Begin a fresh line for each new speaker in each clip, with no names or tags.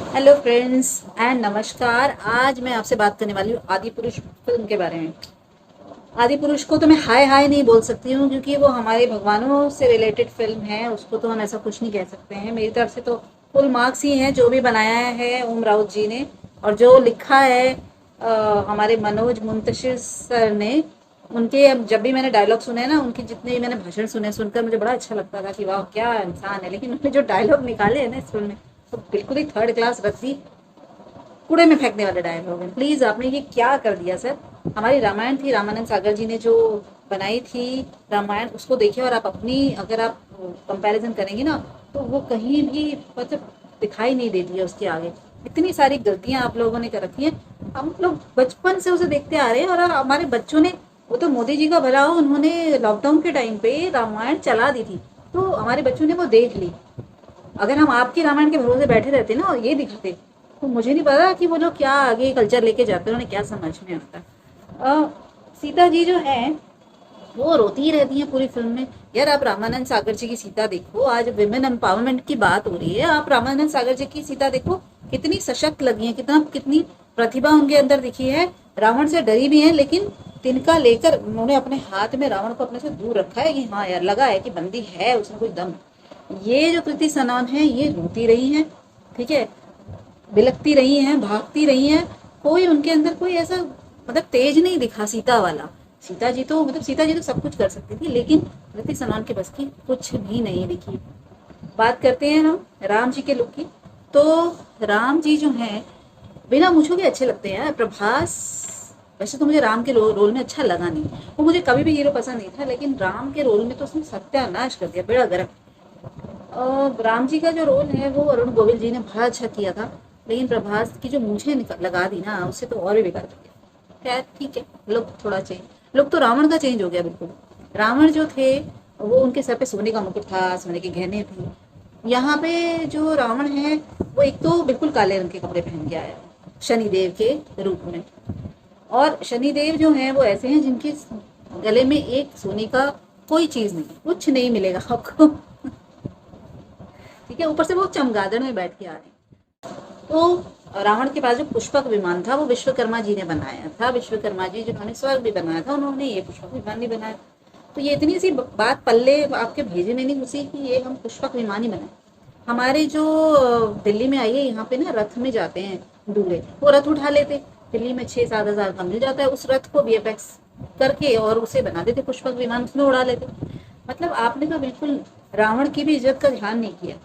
Hello friends and नमस्कार। आज मैं आपसे बात करने वाली हूँ आदि पुरुष फिल्म के बारे में। आदि पुरुष को तो मैं हाय हाय नहीं बोल सकती हूँ क्योंकि वो हमारे भगवानों से रिलेटेड फिल्म है, उसको तो हम ऐसा कुछ नहीं कह सकते हैं। मेरी तरफ से तो फुल मार्क्स ही हैं जो भी बनाया है ओम राउत जी ने, और जो लिखा है हमारे मनोज मुंतशिर सर ने। उनके अब जब भी मैंने डायलॉग सुने ना, उनके जितने भी मैंने भाषण सुने, सुनकर मुझे बड़ा अच्छा लगता था कि वाह क्या इंसान है। लेकिन उन्होंने जो डायलॉग निकाले हैं ना इस फिल्म में, तो बिल्कुल ही थर्ड क्लास रद्दी, कूड़े में फेंकने वाले डायलॉग हैं। प्लीज आपने ये क्या कर दिया सर। हमारी रामायण थी, रामानंद सागर जी ने जो बनाई थी रामायण, उसको देखिए और आप अपनी अगर आप कंपैरिजन करेंगे ना, तो वो कहीं भी मतलब दिखाई नहीं देती है उसके आगे। इतनी सारी गलतियां आप लोगों ने कर रखी हैं। हम लोग बचपन से उसे देखते आ रहे हैं, और हमारे बच्चों ने, वो तो मोदी जी का भला हो, उन्होंने लॉकडाउन के टाइम पे रामायण चला दी थी, तो हमारे बच्चों ने वो देख ली। अगर हम आपके रामायण के भरोसे बैठे रहते ना और ये दिखाते, तो मुझे नहीं पता कि वो लोग क्या आगे कल्चर लेके जाते हैं, उन्हें क्या समझ में आता। सीता जी जो है वो रोती ही रहती है पूरी फिल्म में। यार आप रामानंद सागर जी की सीता देखो, आज विमेन एम्पावरमेंट की बात हो रही है, आप रामानंद सागर जी की सीता देखो, कितनी सशक्त लगी है, कितना कितनी प्रतिभा उनके अंदर दिखी है। रावण से डरी भी है, लेकिन तिनका लेकर उन्होंने अपने हाथ में रावण को अपने से दूर रखा है कि हाँ यार लगा है कि बंदी है उसमें कोई दम। ये जो कृति सनन है ये रोती रही है, ठीक है, बिलकती रही हैं, भागती रही हैं। कोई उनके अंदर कोई ऐसा मतलब तेज नहीं दिखा सीता वाला। सीता जी तो सब कुछ कर सकती थी, लेकिन कृति सनन के बस की कुछ भी नहीं दिखी। बात करते हैं हम राम जी के लुक की। तो राम जी जो हैं बिना मूछों के अच्छे लगते हैं। प्रभास वैसे तो मुझे राम के रोल में अच्छा लगा नहीं, वो मुझे कभी भी हीरो पसंद नहीं था, लेकिन राम के रोल में तो उसने सत्यानाश कर दिया, बेड़ा गर्क। राम जी का जो रोल है वो अरुण गोविल जी ने बड़ा अच्छा किया था, लेकिन प्रभास की जो मूछें लगा दी ना, उससे तो और भी बेकार कर दिया। खैर ठीक है, लुक थोड़ा चेंज, लुक तो रावण का चेंज हो गया बिल्कुल। रावण जो थे वो उनके सर पे सोने का मुकुट था, सोने के गहने थे। यहाँ पे जो रावण है वो एक तो बिल्कुल काले रंग के कपड़े पहन के आया है शनिदेव के रूप में। और शनिदेव जो हैं वो ऐसे हैं जिनके गले में एक सोने का कोई चीज नहीं, कुछ नहीं मिलेगा आपको। ठीक है, ऊपर से वो चमगादड़ में बैठ के आ रहे हैं। तो रावण के पास जो पुष्पक विमान था वो विश्वकर्मा जी ने बनाया था। विश्वकर्मा जी जिन्होंने स्वर्ग भी बनाया था, उन्होंने ये पुष्पक विमान नहीं बनाया। तो ये इतनी सी बात पल्ले आपके भेजे में नहीं घुसी कि ये हम पुष्पक विमान ही बनाए। हमारे जो दिल्ली में आइए, यहाँ पे ना रथ में जाते हैं दूल्हे, वो रथ उठा लेते। दिल्ली में 6-7 हज़ार का मिल जाता है, उस रथ को वीएफएक्स करके और उसे बना देते पुष्पक विमान, उसमें उड़ा लेते। मतलब आपने तो बिल्कुल रावण की भी इज्जत का ध्यान नहीं किया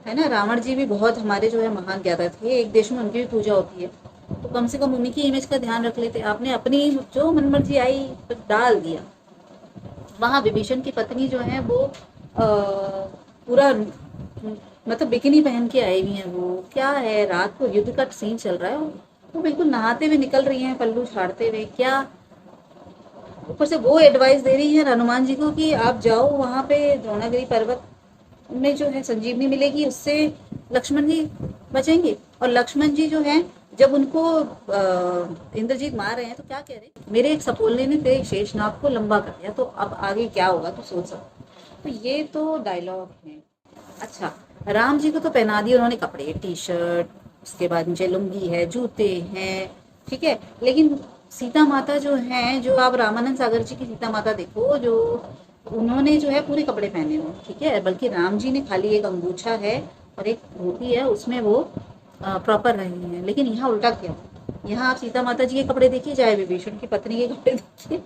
है ना। रावण जी भी बहुत हमारे जो है महान ज्ञाता थे, एक देश में उनकी भी पूजा होती है, तो कम से कम उन्हीं की इमेज का ध्यान रख लेते। आपने अपनी जो मनमर्जी आई तो डाल दिया। वहाँ विभीषण की पत्नी जो है वो पूरा मतलब बिकिनी पहन के आई हुई है। वो क्या है, रात को युद्ध का सीन चल रहा है, वो बिल्कुल नहाते हुए निकल रही हैं, पल्लू झाड़ते हुए। क्या ऊपर से वो एडवाइस दे रही है हनुमान जी को कि आप जाओ वहां पे द्रोणागिरी पर्वत में जो है संजीवनी मिलेगी, उससे लक्ष्मण जी बचेंगे। और लक्ष्मण जी जो है जब उनको इंद्रजीत मार रहे हैं तो क्या कह रहे हैं, मेरे एक सपोलने ने तेरे शेषनाग को लंबा कर दिया, तो अब आगे क्या होगा तो सोच सकते। तो ये तो डायलॉग है। अच्छा, राम जी को तो पहना दिए उन्होंने कपड़े, टी शर्ट, उसके बाद नीचे लुंगी है, जूते हैं, ठीक है। लेकिन सीता माता जो है, जो आप रामानंद सागर जी की सीता माता देखो, जो उन्होंने जो है पूरे कपड़े पहने हुए, ठीक है। बल्कि राम जी ने खाली एक अंगूछा है और एक धोती है, उसमें वो प्रॉपर रहे हैं। लेकिन यहाँ उल्टा किया, यहाँ आप सीता माता जी के कपड़े देखिए, चाहे विभीषण की पत्नी के कपड़े देखिए,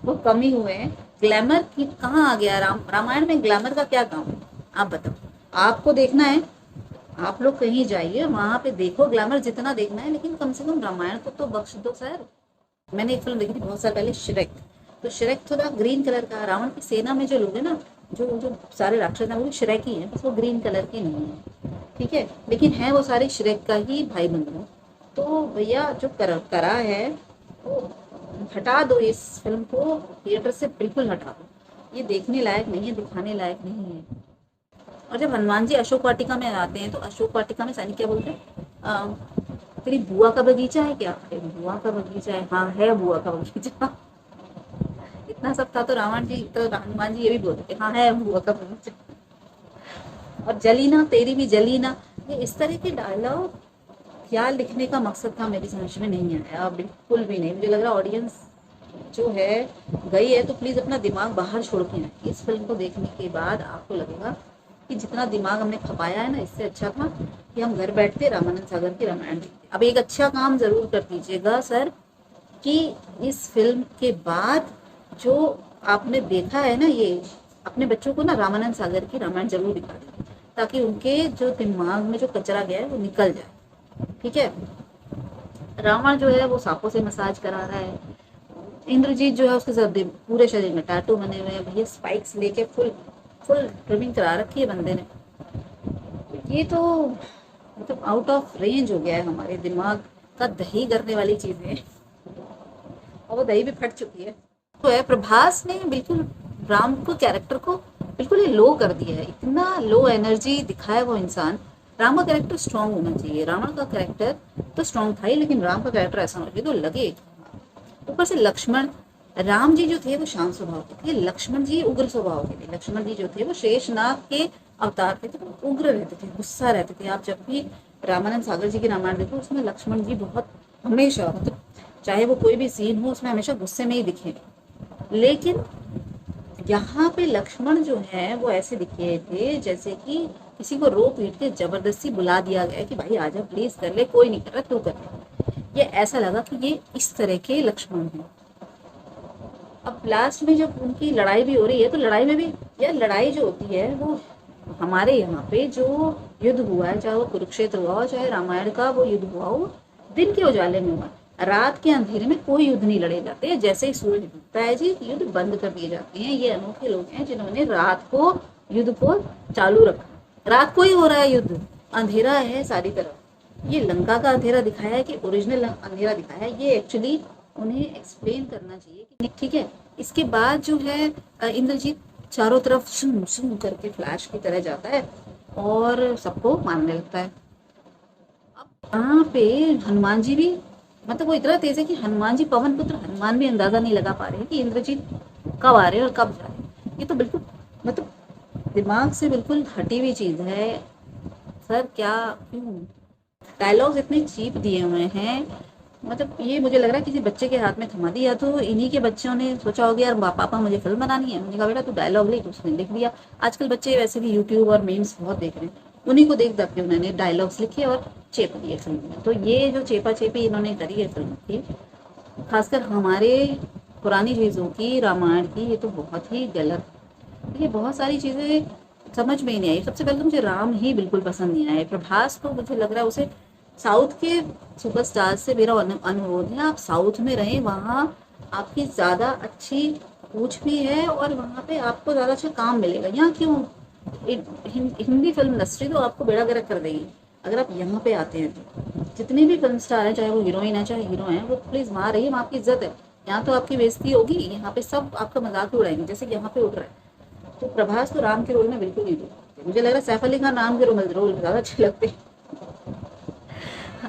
वो कम ही हुए हैं। ग्लैमर की कहाँ आ गया रामायण में ग्लैमर का क्या काम है, आप बताओ। आपको देखना है, आप लोग कहीं जाइए वहां पे देखो ग्लैमर जितना देखना है, लेकिन कम से कम रामायण को तो बख्श दो सर। मैंने एक फिल्म देखी थी बहुत साल पहले, श्रेक। तो श्रेक थोड़ा ग्रीन कलर का, रावण की सेना में जो लोग हैं ना, जो जो सारे राक्षस हैं वो भी श्रेक ही हैं, बस वो ग्रीन कलर के नहीं है, ठीक है। लेकिन है वो सारे श्रेक का ही भाई बंधु। तो भैया जो करा है वो हटा दो, इस फिल्म को थिएटर से बिल्कुल हटा दो। ये देखने लायक नहीं है, दिखाने लायक नहीं है। और जब हनुमान जी अशोक वाटिका में आते हैं तो अशोक वाटिका में सैनिक क्या बोलते हैं, तेरी बुआ का बगीचा है क्या, अरे बुआ का बगीचा है, हाँ है बुआ का बगीचा। इतना सब था तो रावण जी तो हनुमान जी ये भी बोलते हाँ है बुआ का बगीचा। और जलीना तेरी भी जलीना, ये इस तरह के डायलॉग क्या लिखने का मकसद था मेरी समझ में नहीं आया, बिल्कुल भी नहीं। मुझे लग रहा ऑडियंस जो है गई है तो प्लीज़ अपना दिमाग बाहर छोड़ के आए। इस फिल्म को देखने के बाद आपको लगेगा कि जितना दिमाग हमने खपाया है ना, इससे अच्छा था कि हम घर बैठते रामानंद सागर की रामायण देखते। अब एक अच्छा काम ज़रूर कर दीजिएगा सर, कि इस फिल्म के बाद जो आपने देखा है ना, ये अपने बच्चों को ना रामानंद सागर की रामायण जरूर दिखा दें, ताकि उनके जो दिमाग में जो कचरा गया है वो निकल जाए। ठीक है, रावण जो है वो सांपों से मसाज करा रहा है, इंद्रजीत जो है उसके साथ पूरे शरीर में टैटू बने हुए हैं, भैया स्पाइक्स लेके फुल फुल ट्रिमिंग करा रखी है बंदे ने। ये तो मतलब आउट ऑफ रेंज हो गया है हमारे दिमाग का दही करने वाली चीजें, और वो दही भी फट चुकी है। तो है प्रभास ने बिल्कुल राम को कैरेक्टर को बिल्कुल ही लो कर दिया है, इतना लो एनर्जी दिखाया वो इंसान। राम का कैरेक्टर स्ट्रांग होना चाहिए, रावण का कैरेक्टर तो स्ट्रांग था ही, लेकिन राम का कैरेक्टर ऐसा होना चाहिए तो लगे। ऊपर से लक्ष्मण, राम जी जो थे वो शांत स्वभाव के थे, लक्ष्मण जी उग्र स्वभाव के थे। लक्ष्मण जी जो थे वो शेषनाग के अवतार थे, तो उग्र रहते थे, गुस्सा रहते थे। आप जब भी रामानंद सागर जी के रामायण देखो उसमें लक्ष्मण जी बहुत हमेशा मतलब चाहे वो कोई भी सीन हो उसमें हमेशा गुस्से में ही दिखे। लेकिन यहाँ पे लक्ष्मण जो है वो ऐसे दिखे थे जैसे कि किसी को रो पीट के जबरदस्ती बुला दिया गया कि भाई आजा प्लीज कर ले, कोई नहीं कर रहा तू कर ले। ये ऐसा लगा कि ये इस तरह के लक्ष्मण हैं। अब लास्ट में जब उनकी लड़ाई भी हो रही है तो लड़ाई में भी यार, लड़ाई जो होती है वो हमारे यहाँ पे जो युद्ध हुआ है, चाहे वो कुरुक्षेत्र हुआ हो चाहे रामायण का वो युद्ध हुआ हो, दिन के उजाले में हुआ। रात के अंधेरे में कोई युद्ध नहीं लड़े जाते। जैसे ही सूरज डूबता है जी युद्ध बंद कर दिए जाते हैं। ये अनोखे लोग हैं जिन्होंने रात को युद्ध को चालू रखा। रात को ही हो रहा है युद्ध, अंधेरा है सारी तरफ। ये लंका का अंधेरा दिखाया है कि ओरिजिनल अंधेरा दिखाया है, ये एक्चुअली उन्हें एक्सप्लेन करना चाहिए कि ठीक है। इसके बाद जो है इंद्रजीत चारों तरफ सुन सुन करके फ्लैश की तरह जाता है और सबको मारने लगता है। अब यहाँ पे हनुमान जी भी मतलब वो इतना तेज है कि हनुमान जी, पवन पुत्र हनुमान भी अंदाजा नहीं लगा पा रहे हैं कि इंद्रजीत कब आ रहे हैं और कब जा रहे हैं। ये तो बिल्कुल मतलब दिमाग से बिल्कुल हटी हुई चीज है सर। क्या क्यों डायलॉग्स इतने चीप दिए हुए हैं, मतलब ये मुझे लग रहा है किसी बच्चे के हाथ में थमा दी, या तो इन्हीं के बच्चों ने सोचा होगा यार पापा मुझे फिल्म बनानी है, मैंने कहा बेटा तू डायलॉग लिख, उसने लिख दिया। आजकल बच्चे वैसे भी यूट्यूब और मीम्स बहुत देख रहे हैं, उन्हीं को देख देख के उन्होंने डायलॉग्स लिखे और चेप दिए फिल्म में। तो ये जो चेपा चेपी इन्होंने करी है फिल्म की, खासकर हमारे पुरानी चीज़ों की, रामायण की, ये तो बहुत ही गलत। ये बहुत सारी चीज़ें समझ में ही नहीं आई। सबसे पहले तो मुझे राम ही बिल्कुल पसंद नहीं आए। प्रभास तो मुझे लग रहा है उसे साउथ के सुपरस्टार से मेरा अनुरोध है, आप साउथ में रहें, वहाँ आपकी ज़्यादा अच्छी पूछ भी है और वहाँ पे आपको ज़्यादा अच्छा काम मिलेगा। यहाँ क्यों हिंदी फिल्म इंडस्ट्री तो आपको बेड़ा गर्क कर देगी अगर आप यहाँ पे आते हैं तो। जितने भी फिल्म स्टार हैं, चाहे वो हीरोइन है चाहे हीरो हैं, वो प्लीज़ वहाँ रहिए, वहाँ आपकी इज्जत है। यहाँ तो आपकी बेइज्जती होगी, यहाँ पे सब आपका मजाक उड़ाएंगे जैसे यहाँ पे उड़ रहा है। तो प्रभास तो राम के रोल में बिल्कुल नहीं उड़ते। मुझे लग रहा है सैफ अली खान राम के रोल ज़्यादा अच्छे लगते।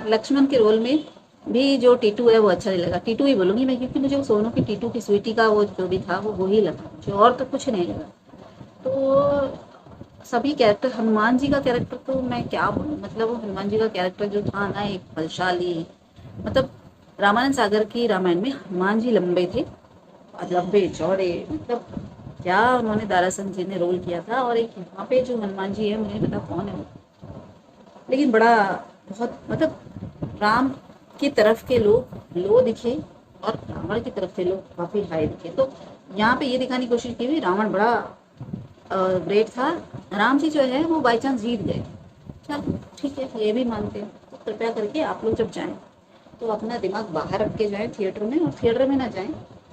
लक्ष्मण के रोल में भी जो टीटू है वो अच्छा नहीं लगा, टीटू ही बोलूंगी मैं, क्योंकि मुझे वो सोनू की टीटू की स्वीटी का वो जो भी था वो ही लगा मुझे, और तो कुछ नहीं लगा। तो सभी कैरेक्टर, हनुमान जी का कैरेक्टर तो मैं क्या बोलूँ, मतलब वो हनुमान जी का कैरेक्टर जो था ना एक बलशाली, मतलब रामानंद सागर की रामायण में हनुमान जी लंबे थे और लंबे चौड़े, मतलब क्या उन्होंने दारासन जी ने रोल किया था। और एक यहाँ पे जो हनुमान जी है मुझे नहीं पता कौन है वो, लेकिन बड़ा बहुत मतलब राम की तरफ के लोग लो दिखे और रावण की तरफ के लोग काफी हाई दिखे। तो यहाँ पे ये दिखाने की कोशिश की हुई रावण बड़ा ग्रेट था, राम जी जो है वो बाई चांस जीत गए। चल ठीक है, ये भी मानते हैं। तो कृपया करके आप लोग जब जाएं तो अपना दिमाग बाहर रख के जाएं थिएटर में, और थिएटर में ना जाएं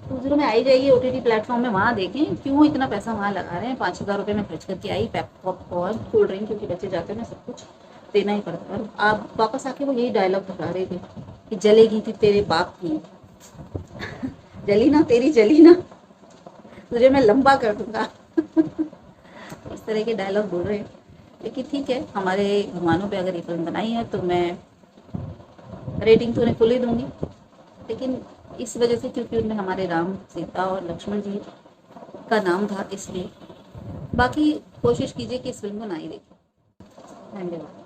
20 में आई जाएगी OTT प्लेटफॉर्म में, वहाँ देखें। क्यों इतना पैसा वहाँ लगा रहे हैं, 5,000 रुपये में खर्च करके आई, पॉपकॉर्न कोल्ड ड्रिंक, क्योंकि बच्चे जाते हैं ना सब कुछ देना ही पड़ता है। और आप वापस आके वो यही डायलॉग दोहरा रहे थे कि जलेगी थी तेरे बाप की जली ना तेरी जली ना, तुझे मैं लंबा कर दूंगा इस तरह के डायलॉग बोल रहे हैं। लेकिन ठीक है, हमारे भगवानों पे अगर ये फिल्म बनाई है तो मैं रेटिंग तो उन्हें फुल ही दूंगी, लेकिन इस वजह से क्योंकि उनमें हमारे राम सीता और लक्ष्मण जी का नाम था इसलिए। बाकी कोशिश कीजिए कि इस फिल्म को ना ही देखें। धन्यवाद।